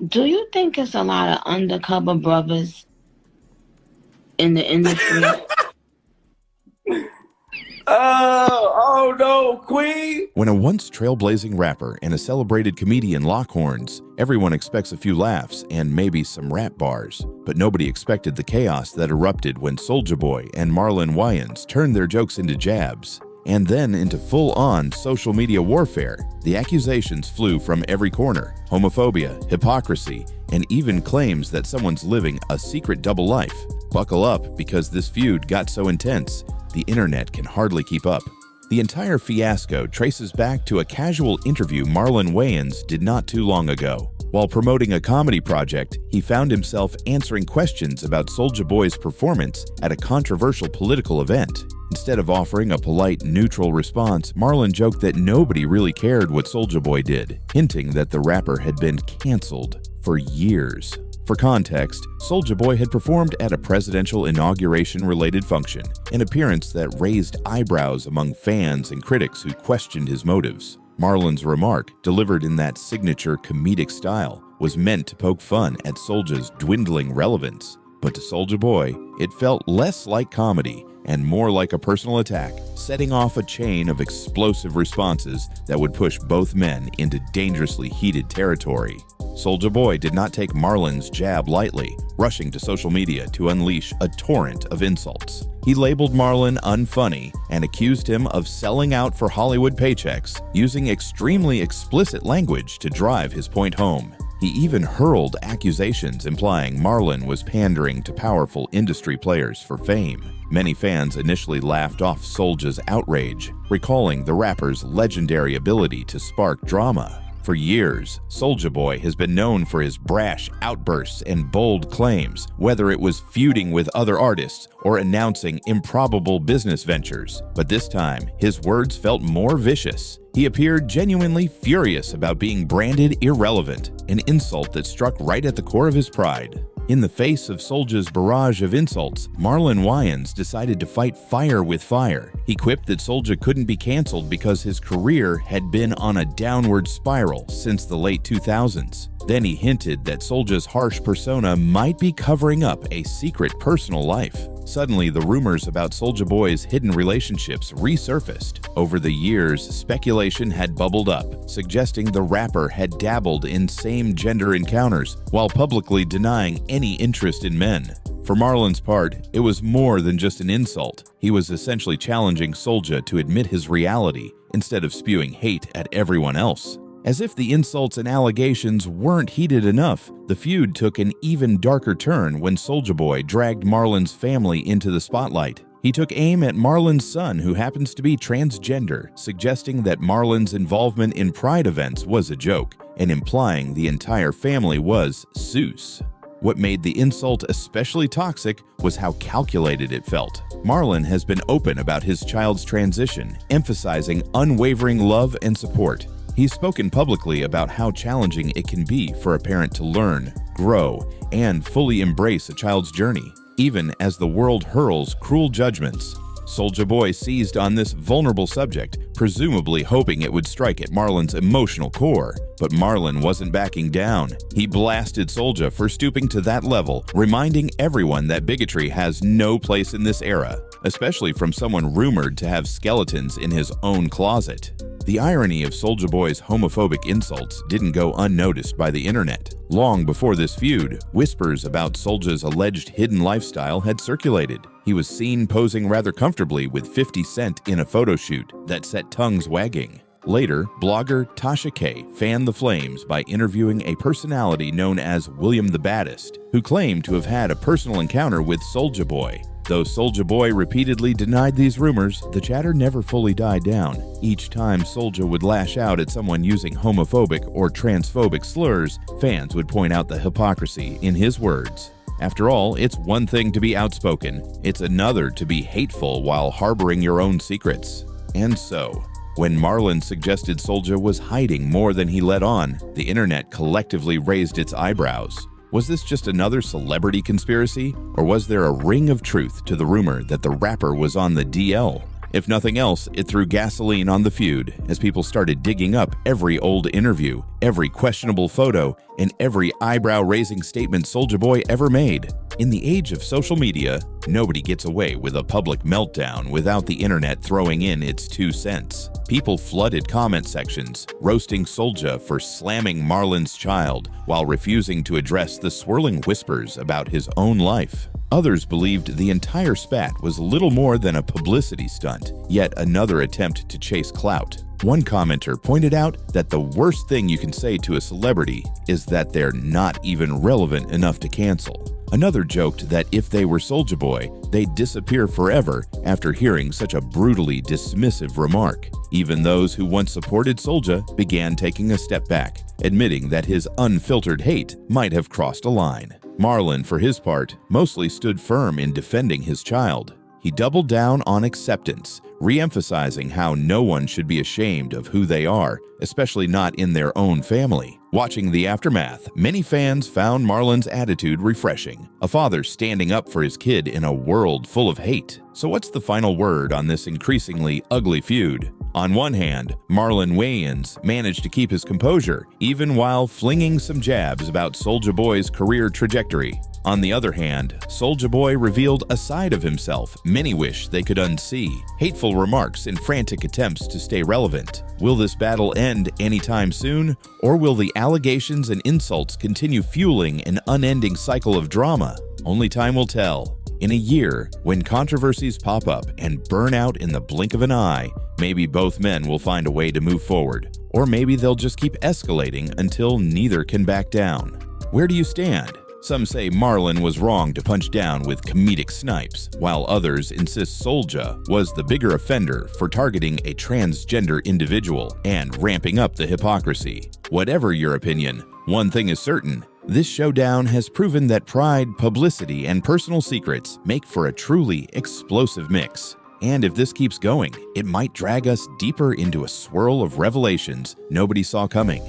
Do you think it's a lot of undercover brothers in the industry? Oh no, Queen! When a once trailblazing rapper and a celebrated comedian lock horns, everyone expects a few laughs and maybe some rap bars. But nobody expected the chaos that erupted when Soulja Boy and Marlon Wayans turned their jokes into jabs, and then into full-on social media warfare. The accusations flew from every corner: homophobia, hypocrisy, and even claims that someone's living a secret double life. Buckle up, because this feud got so intense, the internet can hardly keep up. The entire fiasco traces back to a casual interview Marlon Wayans did not too long ago. While promoting a comedy project, he found himself answering questions about Soulja Boy's performance at a controversial political event. Instead of offering a polite, neutral response, Marlon joked that nobody really cared what Soulja Boy did, hinting that the rapper had been canceled for years. For context, Soulja Boy had performed at a presidential inauguration-related function, an appearance that raised eyebrows among fans and critics who questioned his motives. Marlon's remark, delivered in that signature comedic style, was meant to poke fun at Soulja's dwindling relevance. But to Soulja Boy, it felt less like comedy and more like a personal attack, setting off a chain of explosive responses that would push both men into dangerously heated territory. Soulja Boy did not take Marlon's jab lightly, rushing to social media to unleash a torrent of insults. He labeled Marlon unfunny and accused him of selling out for Hollywood paychecks, using extremely explicit language to drive his point home. He even hurled accusations implying Marlon was pandering to powerful industry players for fame. Many fans initially laughed off Soulja's outrage, recalling the rapper's legendary ability to spark drama. For years, Soulja Boy has been known for his brash outbursts and bold claims, whether it was feuding with other artists or announcing improbable business ventures. But this time, his words felt more vicious. He appeared genuinely furious about being branded irrelevant, an insult that struck right at the core of his pride. In the face of Soulja's barrage of insults, Marlon Wayans decided to fight fire with fire. He quipped that Soulja couldn't be canceled because his career had been on a downward spiral since the late 2000s. Then he hinted that Soulja's harsh persona might be covering up a secret personal life. Suddenly, the rumors about Soulja Boy's hidden relationships resurfaced. Over the years, speculation had bubbled up, suggesting the rapper had dabbled in same-gender encounters while publicly denying any interest in men. For Marlon's part, it was more than just an insult. He was essentially challenging Soulja to admit his reality instead of spewing hate at everyone else. As if the insults and allegations weren't heated enough, the feud took an even darker turn when Soulja Boy dragged Marlon's family into the spotlight. He took aim at Marlon's son, who happens to be transgender, suggesting that Marlon's involvement in Pride events was a joke, and implying the entire family was Seuss. What made the insult especially toxic was how calculated it felt. Marlon has been open about his child's transition, emphasizing unwavering love and support. He's spoken publicly about how challenging it can be for a parent to learn, grow, and fully embrace a child's journey, even as the world hurls cruel judgments. Soulja Boy seized on this vulnerable subject, presumably hoping it would strike at Marlon's emotional core. But Marlon wasn't backing down. He blasted Soulja for stooping to that level, reminding everyone that bigotry has no place in this era, especially from someone rumored to have skeletons in his own closet. The irony of Soulja Boy's homophobic insults didn't go unnoticed by the internet. Long before this feud, whispers about Soulja's alleged hidden lifestyle had circulated. He was seen posing rather comfortably with 50 Cent in a photo shoot that set tongues wagging. Later, blogger Tasha K fanned the flames by interviewing a personality known as William the Baddest, who claimed to have had a personal encounter with Soulja Boy. Though Soulja Boy repeatedly denied these rumors, the chatter never fully died down. Each time Soulja would lash out at someone using homophobic or transphobic slurs, fans would point out the hypocrisy in his words. After all, it's one thing to be outspoken, it's another to be hateful while harboring your own secrets. And so, when Marlon suggested Soulja was hiding more than he let on, the internet collectively raised its eyebrows. Was this just another celebrity conspiracy, or was there a ring of truth to the rumor that the rapper was on the DL? If nothing else, it threw gasoline on the feud as people started digging up every old interview, every questionable photo, and every eyebrow-raising statement Soulja Boy ever made. In the age of social media, nobody gets away with a public meltdown without the internet throwing in its 2 cents. People flooded comment sections, roasting Soulja for slamming Marlon's child while refusing to address the swirling whispers about his own life. Others believed the entire spat was little more than a publicity stunt, yet another attempt to chase clout. One commenter pointed out that the worst thing you can say to a celebrity is that they're not even relevant enough to cancel. Another joked that if they were Soulja Boy, they'd disappear forever after hearing such a brutally dismissive remark. Even those who once supported Soulja began taking a step back, admitting that his unfiltered hate might have crossed a line. Marlon, for his part, mostly stood firm in defending his child. He doubled down on acceptance, re-emphasizing how no one should be ashamed of who they are, especially not in their own family. Watching the aftermath, many fans found Marlon's attitude refreshing, a father standing up for his kid in a world full of hate. So what's the final word on this increasingly ugly feud? On one hand, Marlon Wayans managed to keep his composure, even while flinging some jabs about Soulja Boy's career trajectory. On the other hand, Soulja Boy revealed a side of himself many wish they could unsee, hateful remarks and frantic attempts to stay relevant. Will this battle end anytime soon, or will the allegations and insults continue fueling an unending cycle of drama? Only time will tell. In a year, when controversies pop up and burn out in the blink of an eye, maybe both men will find a way to move forward, or maybe they'll just keep escalating until neither can back down. Where do you stand? Some say Marlon was wrong to punch down with comedic snipes, while others insist Soulja was the bigger offender for targeting a transgender individual and ramping up the hypocrisy. Whatever your opinion, one thing is certain: this showdown has proven that pride, publicity, and personal secrets make for a truly explosive mix. And if this keeps going, it might drag us deeper into a swirl of revelations nobody saw coming.